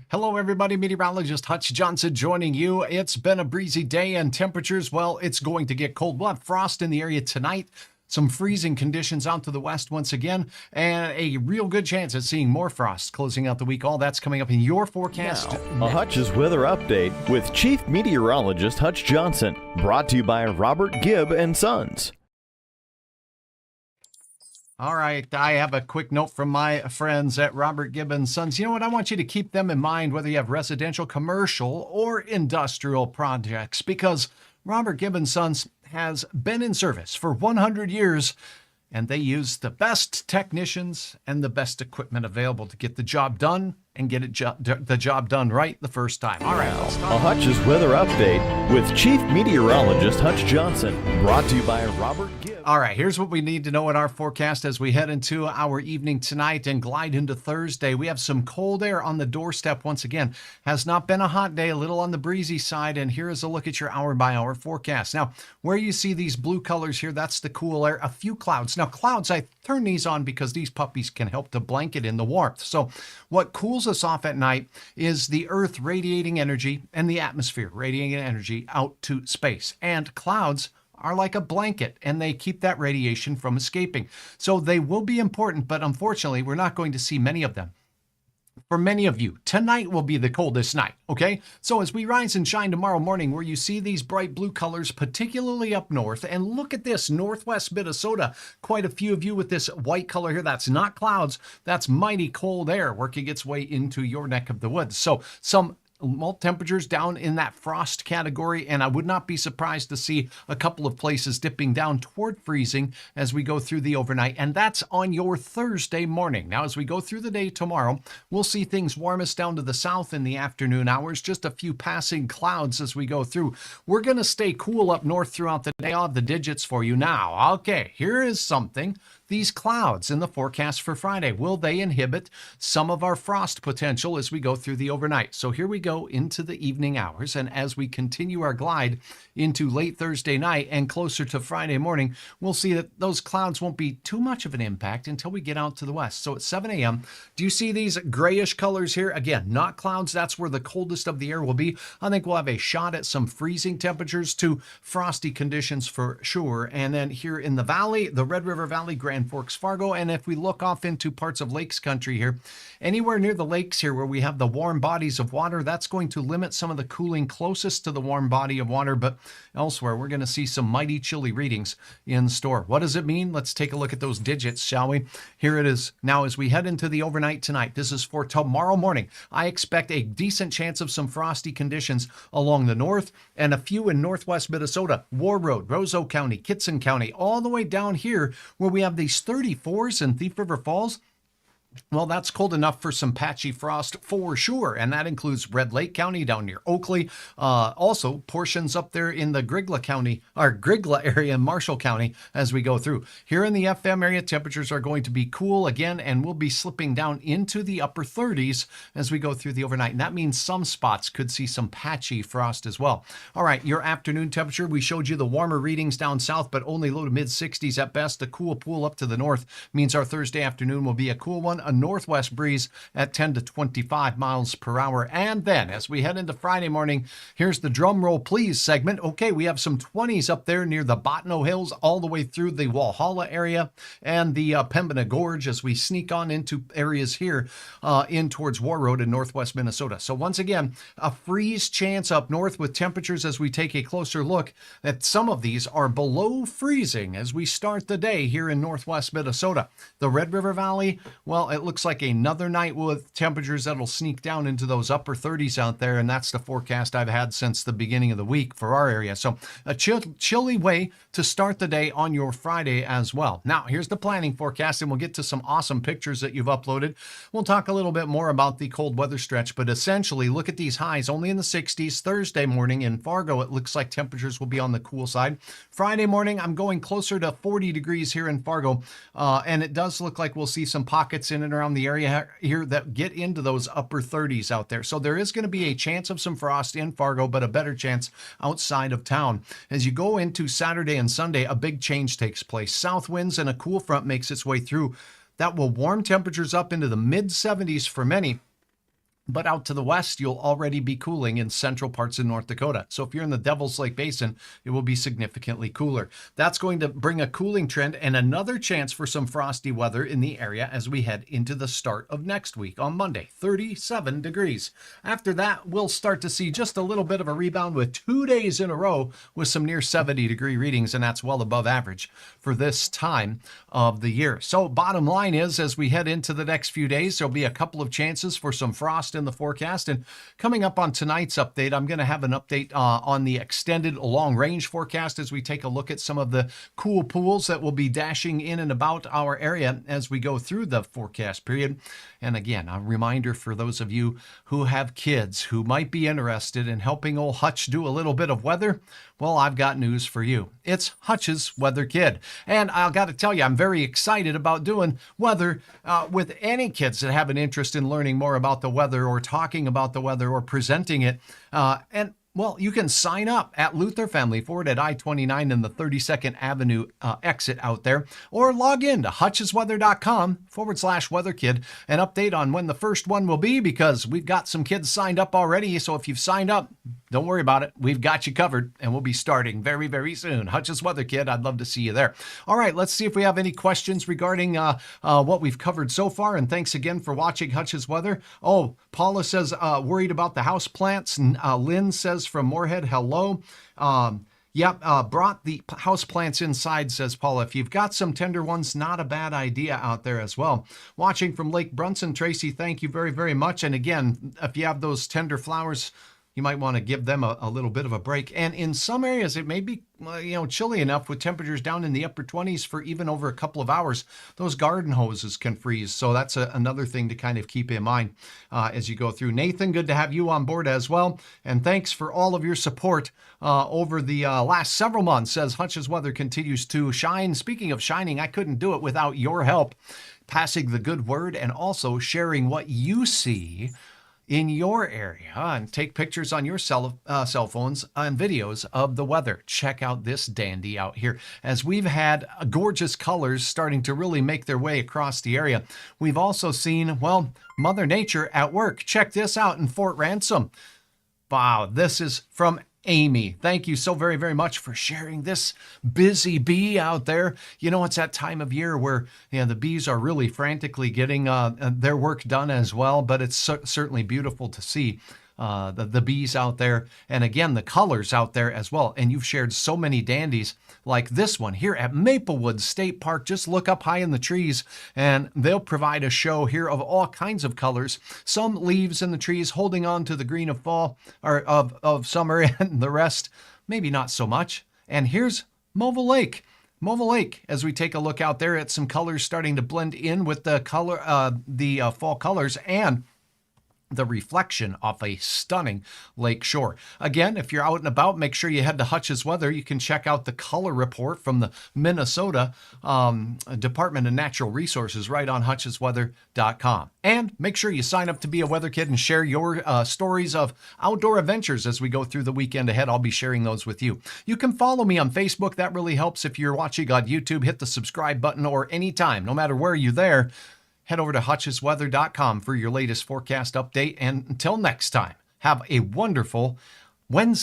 Hello, everybody. Meteorologist Hutch Johnson joining you. It's been a breezy day and temperatures, well, it's going to get cold. We'll have frost in the area tonight. Some freezing conditions out to the west once again, and a real good chance of seeing more frost closing out the week. All that's coming up in your forecast. Now, a Hutch's weather update with Chief Meteorologist Hutch Johnson, brought to you by Robert Gibb and Sons. All right, I have a quick note from my friends at Robert Gibb and Sons. You know what? I want you to keep them in mind whether you have residential, commercial, or industrial projects, because Robert Gibb and Sons has been in service for 100 years, and they use the best technicians and the best equipment available to get the job done and get the job done right the first time. All right, let's a Hutch's weather update with Chief Meteorologist Hutch Johnson, brought to you by Robert Gibb. All right, here's what we need to know in our forecast as we head into our evening tonight and glide into Thursday. We have some cold air on the doorstep once again. Has not been a hot day, a little on the breezy side, and here is a look at your hour-by-hour forecast. Now, where you see these blue colors here, that's the cool air. A few clouds. Now, clouds, I turn these on because these puppies can help to blanket in the warmth. So what cools us off at night is the Earth radiating energy and the atmosphere radiating energy out to space. And clouds are like a blanket, and they keep that radiation from escaping. So they will be important, but unfortunately, we're not going to see many of them. For many of you, tonight will be the coldest night, okay? So as we rise and shine tomorrow morning, where you see these bright blue colors, particularly up north, and look at this, northwest Minnesota, quite a few of you with this white color here, that's not clouds, that's mighty cold air working its way into your neck of the woods. So some temperatures down in that frost category, and I would not be surprised to see a couple of places dipping down toward freezing as we go through the overnight, and that's on your Thursday morning. Now, as we go through the day tomorrow, we'll see things warmest down to the south in the afternoon hours, just a few passing clouds as we go through. We're going to stay cool up north throughout the day. I'll have the digits for you now. Okay, here is something. These clouds in the forecast for Friday, will they inhibit some of our frost potential as we go through the overnight? So here we go into the evening hours, and as we continue our glide into late Thursday night and closer to Friday morning, we'll see that those clouds won't be too much of an impact until we get out to the west. So at 7 a.m., do you see these grayish colors here? Again, not clouds. That's where the coldest of the air will be. I think we'll have a shot at some freezing temperatures to frosty conditions for sure. And then here in the valley, the Red River Valley, Grand Forks, Fargo, and if we look off into parts of lakes country here, anywhere near the lakes here where we have the warm bodies of water, that's going to limit some of the cooling closest to the warm body of water, but elsewhere we're going to see some mighty chilly readings in store. What does it mean? Let's take a look at those digits, shall we? Here it is. Now, as we head into the overnight tonight, this is for tomorrow morning. I expect a decent chance of some frosty conditions along the north and a few in northwest Minnesota, War Road, Roseau County, Kitson County, all the way down here where we have these 34s in Thief River Falls. Well, that's cold enough for some patchy frost for sure, and that includes Red Lake County down near Oakley. Also, portions up there in the Grigla area in Marshall County as we go through. Here in the FM area, temperatures are going to be cool again, and we'll be slipping down into the upper 30s as we go through the overnight. And that means some spots could see some patchy frost as well. All right, your afternoon temperature, we showed you the warmer readings down south, but only low to mid 60s at best. The cool pool up to the north means our Thursday afternoon will be a cool one. A northwest breeze at 10 to 25 miles per hour. And then as we head into Friday morning, here's the drum roll please segment. Okay, we have some 20s up there near the Botno Hills all the way through the Walhalla area and the Pembina Gorge as we sneak on into areas here in towards War Road in northwest Minnesota. So once again, a freeze chance up north with temperatures as we take a closer look at some of these are below freezing as we start the day here in northwest Minnesota. The Red River Valley, well, it looks like another night with temperatures that'll sneak down into those upper 30s out there, and that's the forecast I've had since the beginning of the week for our area. So a chilly way to start the day on your Friday as well. Now, here's the planning forecast, and we'll get to some awesome pictures that you've uploaded. We'll talk a little bit more about the cold weather stretch, but essentially, look at these highs only in the 60s. Thursday morning in Fargo, it looks like temperatures will be on the cool side. Friday morning, I'm going closer to 40 degrees here in Fargo, and it does look like we'll see some pockets in and around the area here that get into those upper 30s out there. So there is going to be a chance of some frost in Fargo, but a better chance outside of town. As you go into Saturday and Sunday, a big change takes place. South winds and a cool front makes its way through. That will warm temperatures up into the mid 70s for many. But out to the west, you'll already be cooling in central parts of North Dakota. So if you're in the Devil's Lake Basin, it will be significantly cooler. That's going to bring a cooling trend and another chance for some frosty weather in the area as we head into the start of next week on Monday, 37 degrees. After that, we'll start to see just a little bit of a rebound with 2 days in a row with some near 70-degree readings, and that's well above average for this time of the year. So bottom line is, as we head into the next few days, there'll be a couple of chances for some frost in the forecast. And coming up on tonight's update, I'm going to have an update on the extended long range forecast as we take a look at some of the cool pools that will be dashing in and about our area as we go through the forecast period. And again, a reminder for those of you who have kids who might be interested in helping old Hutch do a little bit of weather. Well, I've got news for you. It's Hutch's Weather Kid. And I've got to tell you, I'm very excited about doing weather with any kids that have an interest in learning more about the weather or talking about the weather or presenting it. Well, you can sign up at Luther Family Ford at I-29 in the 32nd Avenue exit out there, or log in to hutchesweather.com/weatherkid and update on when the first one will be, because we've got some kids signed up already. So if you've signed up, don't worry about it. We've got you covered, and we'll be starting very, very soon. Hutch's Weather Kid, I'd love to see you there. All right, let's see if we have any questions regarding what we've covered so far. And thanks again for watching Hutch's Weather. Oh, Paula says, worried about the house plants. Lynn says from Moorhead, hello. Brought the house plants inside, says Paula. If you've got some tender ones, not a bad idea out there as well. Watching from Lake Brunson, Tracy, thank you very, very much. And again, if you have those tender flowers, you might want to give them a little bit of a break. And in some areas, it may be chilly enough with temperatures down in the upper 20s for even over a couple of hours. Those garden hoses can freeze. So that's another thing to kind of keep in mind as you go through. Nathan, good to have you on board as well. And thanks for all of your support over the last several months as Hutch's Weather continues to shine. Speaking of shining, I couldn't do it without your help, passing the good word and also sharing what you see in your area, and take pictures on your cell phones and videos of the weather. Check out this dandy out here. As we've had gorgeous colors starting to really make their way across the area, we've also seen, well, Mother Nature at work. Check this out in Fort Ransom. Wow, this is from Amy. Thank you so very, very much for sharing this busy bee out there. You know, it's that time of year where the bees are really frantically getting their work done as well, but it's certainly beautiful to see the bees out there. And again, the colors out there as well. And you've shared so many dandies like this one here at Maplewood State Park. Just look up high in the trees and they'll provide a show here of all kinds of colors. Some leaves in the trees holding on to the green of fall or of summer, and the rest maybe not so much. And here's Mobile Lake. Mobile Lake, as we take a look out there at some colors starting to blend in with the fall colors and the reflection off a stunning lake shore. Again, if you're out and about, make sure you head to Hutch's Weather. You can check out the color report from the Minnesota Department of Natural Resources right on hutchesweather.com. And make sure you sign up to be a weather kid and share your stories of outdoor adventures as we go through the weekend ahead. I'll be sharing those with you. You can follow me on Facebook. That really helps. If you're watching on YouTube, hit the subscribe button, or anytime, no matter where you're there, head over to hutchesweather.com for your latest forecast update. And until next time, have a wonderful Wednesday.